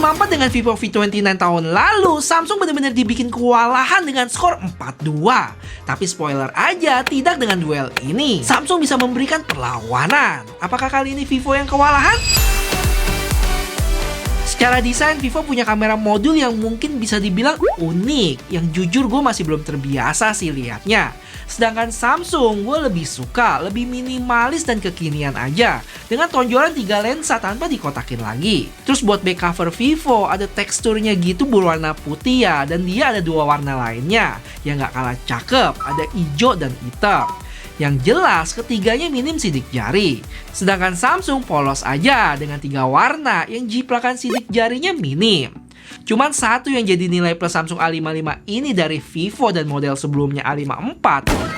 A54 dengan Vivo V29 tahun lalu, Samsung benar-benar dibikin kewalahan dengan skor 4-2. Tapi spoiler aja, tidak dengan duel ini. Samsung bisa memberikan perlawanan. Apakah kali ini Vivo yang kewalahan? Secara desain, Vivo punya kamera modul yang mungkin bisa dibilang unik, yang jujur gue masih belum terbiasa sih liatnya. Sedangkan Samsung gue lebih suka, lebih minimalis dan kekinian aja, dengan tonjolan 3 lensa tanpa dikotakin lagi. Terus buat back cover Vivo, ada teksturnya gitu berwarna putih ya, dan dia ada 2 warna lainnya, yang gak kalah cakep, ada hijau dan hitam. Yang jelas ketiganya minim sidik jari. Sedangkan Samsung polos aja dengan 3 warna yang jiplakan sidik jarinya minim. Cuman satu yang jadi nilai plus Samsung A55 ini dari Vivo dan model sebelumnya A54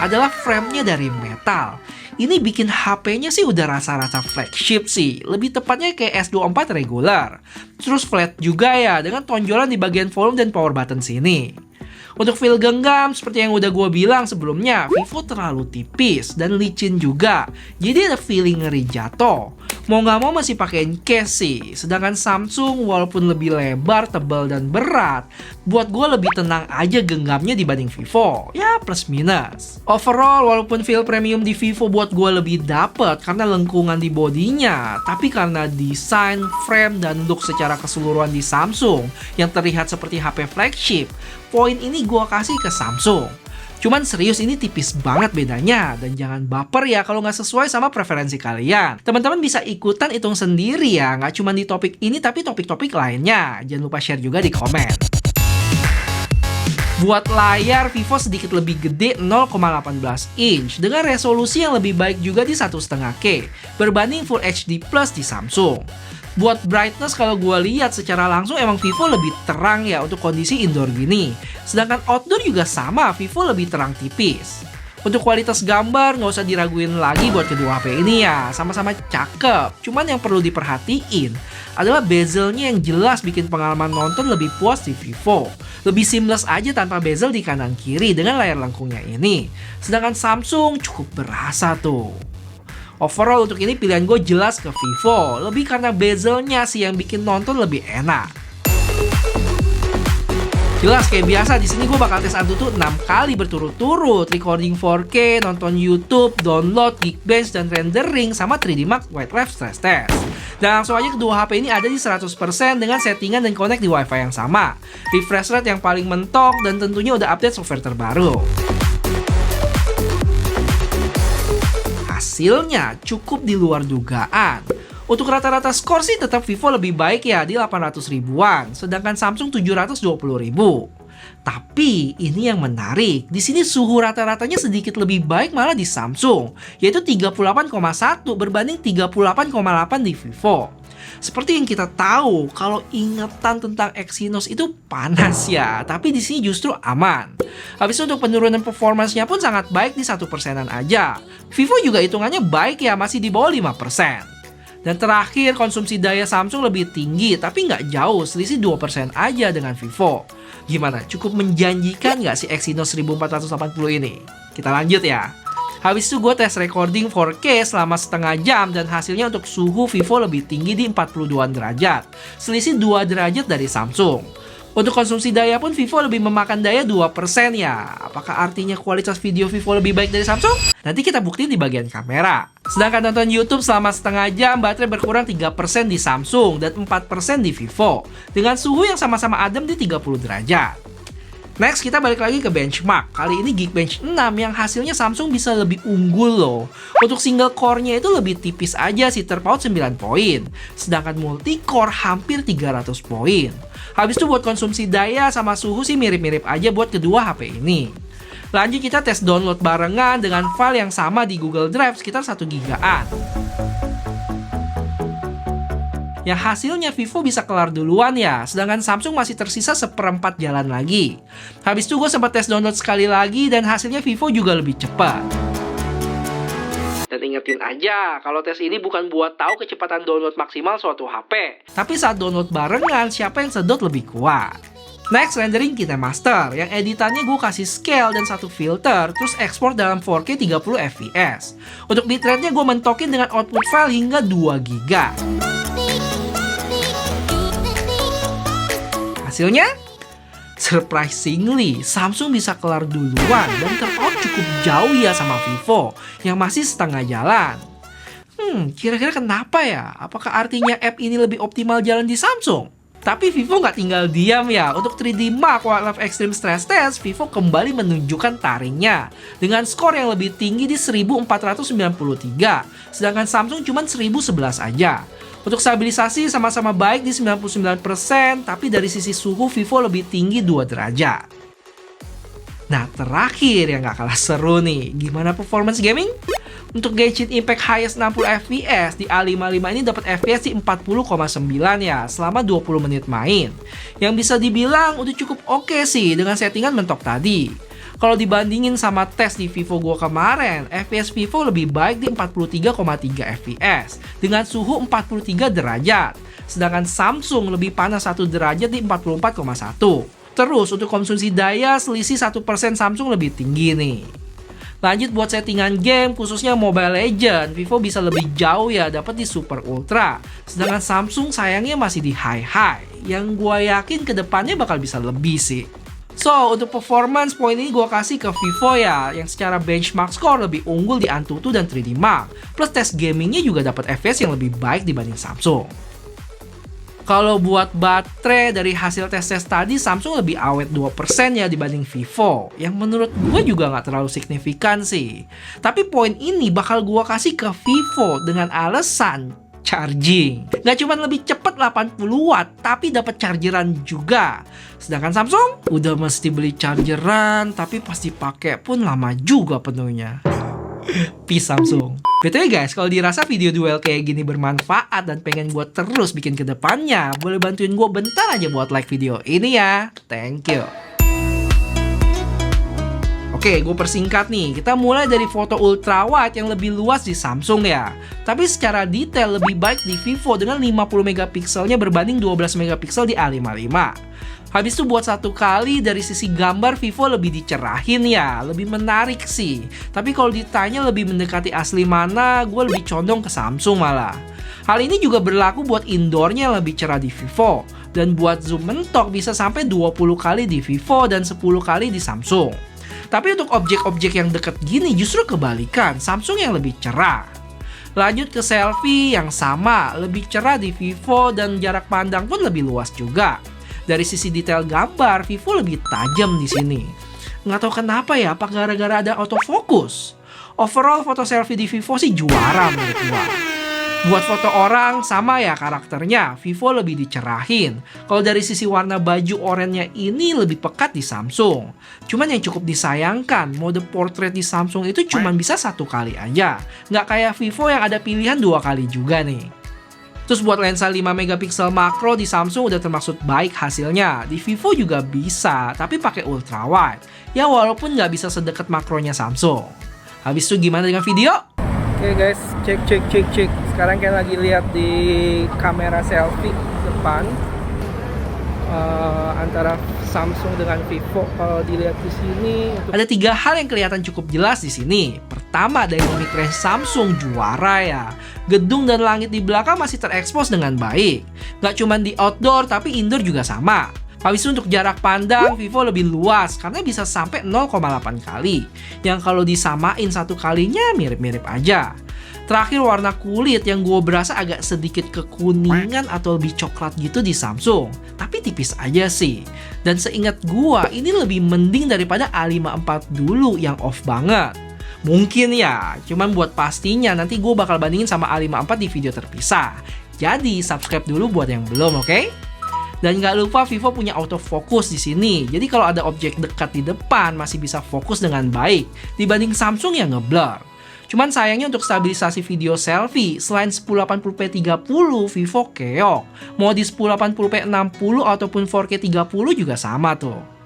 adalah framenya dari metal. Ini bikin HP-nya sih udah rasa-rasa flagship sih. Lebih tepatnya kayak S24 regular. Terus flat juga ya dengan tonjolan di bagian volume dan power button sini. Untuk feel genggam, seperti yang udah gue bilang sebelumnya, Vivo terlalu tipis dan licin juga. Jadi ada feeling ngeri jatuh. Mau nggak mau masih pakein case sih. Sedangkan Samsung walaupun lebih lebar, tebal, dan berat, buat gue lebih tenang aja genggamnya dibanding Vivo. Ya plus minus. Overall, walaupun feel premium di Vivo buat gue lebih dapet karena lengkungan di bodinya, tapi karena desain, frame, dan look secara keseluruhan di Samsung yang terlihat seperti HP flagship, poin ini gue kasih ke Samsung. Cuman serius ini tipis banget bedanya. Dan jangan baper ya kalau nggak sesuai sama preferensi kalian. Teman-teman bisa ikutan hitung sendiri ya. Nggak cuma di topik ini tapi topik-topik lainnya. Jangan lupa share juga di komen. Buat layar, Vivo sedikit lebih gede 0,18 inch dengan resolusi yang lebih baik juga di 1,5K berbanding Full HD Plus di Samsung. Buat brightness kalau gue lihat secara langsung emang Vivo lebih terang ya untuk kondisi indoor gini. Sedangkan outdoor juga sama, Vivo lebih terang tipis. Untuk kualitas gambar nggak usah diraguin lagi buat kedua HP ini ya, sama-sama cakep. Cuman yang perlu diperhatiin adalah bezelnya yang jelas bikin pengalaman nonton lebih puas di Vivo. Lebih seamless aja tanpa bezel di kanan kiri dengan layar lengkungnya ini. Sedangkan Samsung cukup berasa tuh. Overall untuk ini pilihan gue jelas ke Vivo, lebih karena bezelnya sih yang bikin nonton lebih enak. Jelas kayak biasa di sini gue bakal tes Antutu 6 kali berturut-turut, recording 4K, nonton YouTube, download, Geekbench, dan rendering sama 3D Mark Wildlife Stress Test. Dan langsung aja kedua HP ini ada di 100% dengan settingan dan connect di WiFi yang sama, refresh rate yang paling mentok, dan tentunya udah update software terbaru. Hasilnya cukup di luar dugaan. Untuk rata-rata skor sih tetap Vivo lebih baik ya di 800 ribuan, sedangkan Samsung 720 ribu. Tapi ini yang menarik, di sini suhu rata-ratanya sedikit lebih baik malah di Samsung, yaitu 38,1 berbanding 38,8 di Vivo. Seperti yang kita tahu, kalau ingatan tentang Exynos itu panas ya, tapi di sini justru aman. Habis itu untuk penurunan performance-nya pun sangat baik di 1%-an aja. Vivo juga hitungannya baik ya, masih di bawah 5%. Dan terakhir, konsumsi daya Samsung lebih tinggi, tapi nggak jauh, selisih 2% aja dengan Vivo. Gimana? Cukup menjanjikan nggak si Exynos 1480 ini? Kita lanjut ya. Habis itu gue tes recording 4K selama setengah jam dan hasilnya untuk suhu Vivo lebih tinggi di 42 derajat. Selisih 2 derajat dari Samsung. Untuk konsumsi daya pun Vivo lebih memakan daya 2% ya. Apakah artinya kualitas video Vivo lebih baik dari Samsung? Nanti kita buktiin di bagian kamera. Sedangkan nonton YouTube selama setengah jam, baterai berkurang 3% di Samsung dan 4% di Vivo. Dengan suhu yang sama-sama adem di 30 derajat. Next, kita balik lagi ke benchmark. Kali ini Geekbench 6 yang hasilnya Samsung bisa lebih unggul loh. Untuk single core-nya itu lebih tipis aja sih, terpaut 9 poin. Sedangkan multi-core hampir 300 poin. Habis itu buat konsumsi daya sama suhu sih mirip-mirip aja buat kedua HP ini. Lanjut kita tes download barengan dengan file yang sama di Google Drive sekitar 1 gigaan. Yang hasilnya Vivo bisa kelar duluan ya, sedangkan Samsung masih tersisa 1/4 jalan lagi. Habis itu gue sempat tes download sekali lagi dan hasilnya Vivo juga lebih cepat. Dan ingetin aja, kalau tes ini bukan buat tahu kecepatan download maksimal suatu HP, tapi saat download barengan siapa yang sedot lebih kuat. Next, rendering kita master, yang editannya gue kasih scale dan 1 filter, terus ekspor dalam 4K 30 fps. Untuk bitrate-nya gue mentokin dengan output file hingga 2 GB. Hasilnya? Surprisingly, Samsung bisa kelar duluan dan terout cukup jauh ya sama Vivo yang masih setengah jalan. Kira-kira kenapa ya? Apakah artinya app ini lebih optimal jalan di Samsung? Tapi Vivo nggak tinggal diam ya. Untuk 3D Mark Wildlife Extreme Stress Test, Vivo kembali menunjukkan taringnya dengan skor yang lebih tinggi di 1493, sedangkan Samsung cuma 1011 aja. Untuk stabilisasi sama-sama baik di 99%, tapi dari sisi suhu Vivo lebih tinggi 2 derajat. Nah, terakhir yang gak kalah seru nih, gimana performance gaming? Untuk Genshin Impact highest 60 FPS di A55 ini dapat FPS di 40,9 ya selama 20 menit main. Yang bisa dibilang udah cukup oke sih dengan settingan mentok tadi. Kalau dibandingin sama tes di Vivo gua kemarin, FPS Vivo lebih baik di 43,3 FPS dengan suhu 43 derajat. Sedangkan Samsung lebih panas 1 derajat di 44,1. Terus untuk konsumsi daya selisih 1% Samsung lebih tinggi nih. Lanjut buat settingan game, khususnya Mobile Legends, Vivo bisa lebih jauh ya, dapat di Super Ultra. Sedangkan Samsung sayangnya masih di High, yang gua yakin kedepannya bakal bisa lebih sih. So, untuk performance, poin ini gue kasih ke Vivo ya, yang secara benchmark score lebih unggul di Antutu dan 3D Mark. Plus tes gamingnya juga dapat FPS yang lebih baik dibanding Samsung. Kalau buat baterai dari hasil tes-tes tadi, Samsung lebih awet 2% ya dibanding Vivo, yang menurut gue juga nggak terlalu signifikan sih. Tapi poin ini bakal gue kasih ke Vivo dengan alasan charging. Nggak cuma lebih cepat 80 watt, tapi dapat chargeran juga. Sedangkan Samsung udah mesti beli chargeran, tapi pas dipakai pun lama juga penuhnya. Peace Samsung. BTW guys, kalau dirasa video duel kayak gini bermanfaat dan pengen gue terus bikin ke depannya, boleh bantuin gue bentar aja buat like video ini ya. Thank you. Oke, gue persingkat nih. Kita mulai dari foto ultrawide yang lebih luas di Samsung ya. Tapi secara detail lebih baik di Vivo dengan 50 megapikselnya berbanding 12 megapiksel di A55. Habis itu buat satu kali dari sisi gambar Vivo lebih dicerahin ya, lebih menarik sih. Tapi kalau ditanya lebih mendekati asli mana, gue lebih condong ke Samsung malah. Hal ini juga berlaku buat indoornya lebih cerah di Vivo. Dan buat zoom mentok bisa sampai 20 kali di Vivo dan 10 kali di Samsung. Tapi untuk objek-objek yang deket gini justru kebalikan, Samsung yang lebih cerah. Lanjut ke selfie yang sama, lebih cerah di Vivo dan jarak pandang pun lebih luas juga. Dari sisi detail gambar, Vivo lebih tajam di sini. Nggak tahu kenapa ya, apa gara-gara ada autofocus? Overall foto selfie di Vivo sih juara menurut gua. Buat foto orang, sama ya karakternya, Vivo lebih dicerahin. Kalau dari sisi warna baju oranye ini lebih pekat di Samsung. Cuman yang cukup disayangkan, mode portrait di Samsung itu cuma bisa 1 kali aja. Nggak kayak Vivo yang ada pilihan 2 kali juga nih. Terus buat lensa 5 megapiksel makro di Samsung udah termasuk baik hasilnya. Di Vivo juga bisa, tapi pakai ultrawide. Ya walaupun nggak bisa sedekat makronya Samsung. Habis itu gimana dengan video? Oke guys, cek. Sekarang kita lagi lihat di kamera selfie depan antara Samsung dengan Vivo. Kalau dilihat di sini, ada 3 hal yang kelihatan cukup jelas di sini. Pertama, dynamic range Samsung juara ya. Gedung dan langit di belakang masih terekspos dengan baik. Nggak cuma di outdoor, tapi indoor juga sama. Habis itu untuk jarak pandang, Vivo lebih luas karena bisa sampai 0,8 kali. Yang kalau disamain 1 kalinya mirip-mirip aja. Terakhir warna kulit yang gue berasa agak sedikit kekuningan atau lebih coklat gitu di Samsung. Tapi tipis aja sih. Dan seingat gue ini lebih mending daripada A54 dulu yang off banget. Mungkin ya, cuman buat pastinya nanti gue bakal bandingin sama A54 di video terpisah. Jadi subscribe dulu buat yang belum, oke? Dan nggak lupa Vivo punya autofocus di sini. Jadi kalau ada objek dekat di depan masih bisa fokus dengan baik dibanding Samsung yang ngeblur. Cuman sayangnya untuk stabilisasi video selfie, selain 1080p 30, Vivo keok. Mau di 1080p 60 ataupun 4K 30 juga sama tuh.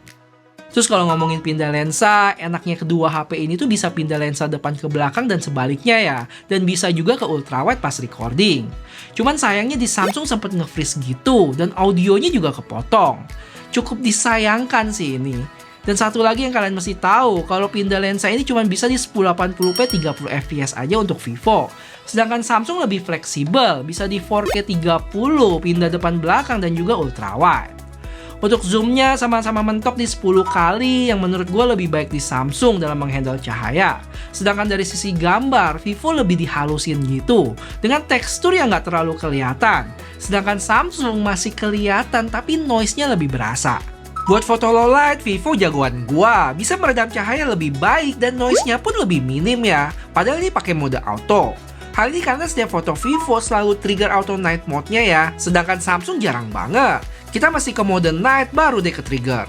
Terus kalau ngomongin pindah lensa, enaknya kedua HP ini tuh bisa pindah lensa depan ke belakang dan sebaliknya ya. Dan bisa juga ke ultrawide pas recording. Cuman sayangnya di Samsung sempet nge-freeze gitu dan audionya juga kepotong. Cukup disayangkan sih ini. Dan satu lagi yang kalian mesti tahu, kalau pindah lensa ini cuma bisa di 1080p 30 fps aja untuk Vivo. Sedangkan Samsung lebih fleksibel, bisa di 4K 30, pindah depan belakang dan juga ultrawide. Untuk zoomnya sama-sama mentok di 10 kali, yang menurut gue lebih baik di Samsung dalam menghandle cahaya. Sedangkan dari sisi gambar, Vivo lebih dihalusin gitu, dengan tekstur yang nggak terlalu kelihatan. Sedangkan Samsung masih kelihatan tapi noise-nya lebih berasa. Buat foto low light, Vivo jagoan gua. Bisa meredam cahaya lebih baik dan noise-nya pun lebih minim ya. Padahal ini pakai mode auto. Hal ini karena setiap foto Vivo selalu trigger auto night mode-nya ya. Sedangkan Samsung jarang banget. Kita mesti ke mode night baru deh ke trigger.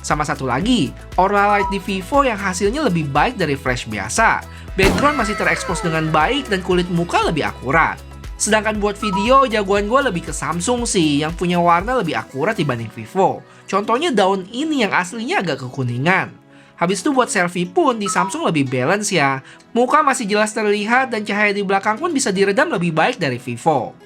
Sama satu lagi, aura light di Vivo yang hasilnya lebih baik dari flash biasa. Background masih terekspos dengan baik dan kulit muka lebih akurat. Sedangkan buat video, jagoan gue lebih ke Samsung sih, yang punya warna lebih akurat dibanding Vivo. Contohnya daun ini yang aslinya agak kekuningan. Habis itu buat selfie pun di Samsung lebih balance ya. Muka masih jelas terlihat dan cahaya di belakang pun bisa diredam lebih baik dari Vivo.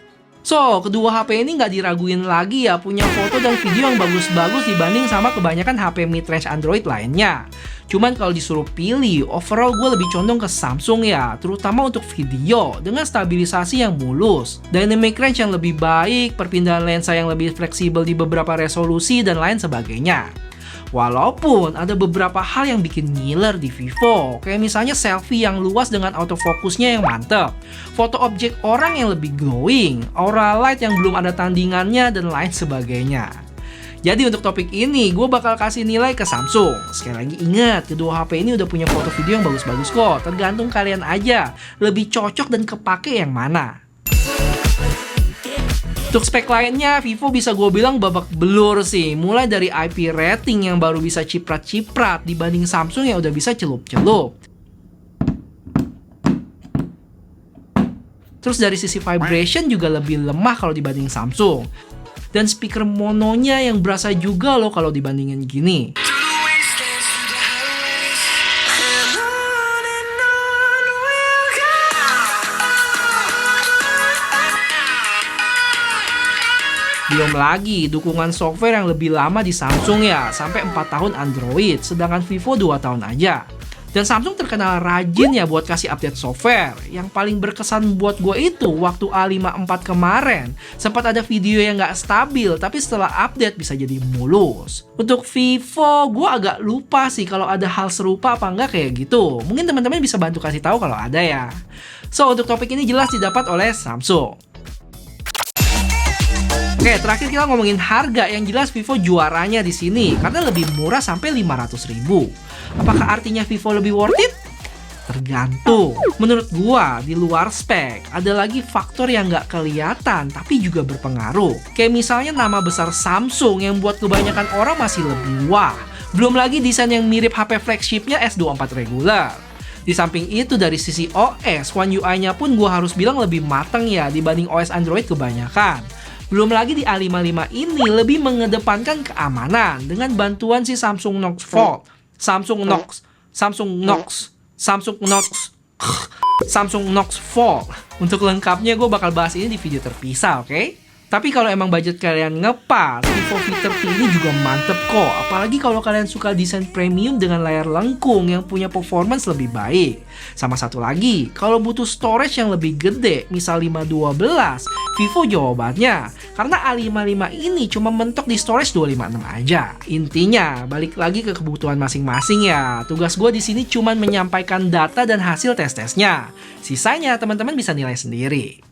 So, kedua HP ini nggak diraguin lagi ya, punya foto dan video yang bagus-bagus dibanding sama kebanyakan HP mid-range Android lainnya. Cuman kalau disuruh pilih, overall gue lebih condong ke Samsung ya, terutama untuk video dengan stabilisasi yang mulus, dynamic range yang lebih baik, perpindahan lensa yang lebih fleksibel di beberapa resolusi, dan lain sebagainya. Walaupun ada beberapa hal yang bikin ngiler di Vivo, kayak misalnya selfie yang luas dengan autofokusnya yang mantep, foto objek orang yang lebih glowing, aura light yang belum ada tandingannya, dan lain sebagainya. Jadi untuk topik ini, gue bakal kasih nilai ke Samsung. Sekali lagi ingat, kedua HP ini udah punya foto video yang bagus-bagus kok. Tergantung kalian aja, lebih cocok dan kepake yang mana. Untuk spek lainnya, Vivo bisa gue bilang babak belur sih. Mulai dari IP rating yang baru bisa ciprat-ciprat dibanding Samsung yang udah bisa celup-celup. Terus dari sisi vibration juga lebih lemah kalau dibanding Samsung. Dan speaker mononya yang berasa juga loh kalau dibandingin gini. Belum lagi dukungan software yang lebih lama di Samsung ya, sampai 4 tahun Android, sedangkan Vivo 2 tahun aja. Dan Samsung terkenal rajin ya buat kasih update software. Yang paling berkesan buat gue itu waktu A54 kemarin, sempat ada video yang nggak stabil, tapi setelah update bisa jadi mulus. Untuk Vivo, gue agak lupa sih kalau ada hal serupa apa nggak kayak gitu. Mungkin teman-teman bisa bantu kasih tahu kalau ada ya. So, untuk topik ini jelas didapat oleh Samsung. Oke, terakhir kita ngomongin harga. Yang jelas Vivo juaranya di sini karena lebih murah sampai 500.000. Apakah artinya Vivo lebih worth it? Tergantung. Menurut gua, di luar spek, ada lagi faktor yang nggak kelihatan tapi juga berpengaruh. Kayak misalnya nama besar Samsung yang buat kebanyakan orang masih lebih wah. Belum lagi desain yang mirip HP flagshipnya S24 regular. Di samping itu dari sisi OS, One UI-nya pun gua harus bilang lebih mateng ya dibanding OS Android kebanyakan. Belum lagi di A55 ini lebih mengedepankan keamanan dengan bantuan si Samsung Knox Vault, Samsung Knox Vault. Untuk lengkapnya gue bakal bahas ini di video terpisah, oke? Tapi kalau emang budget kalian ngepas, Vivo V30 ini juga mantep kok. Apalagi kalau kalian suka desain premium dengan layar lengkung yang punya performance lebih baik. Sama satu lagi, kalau butuh storage yang lebih gede, misal 512, Vivo jawabannya. Karena A55 ini cuma mentok di storage 256 aja. Intinya, balik lagi ke kebutuhan masing-masing ya. Tugas gue di sini cuma menyampaikan data dan hasil tes-tesnya. Sisanya teman-teman bisa nilai sendiri.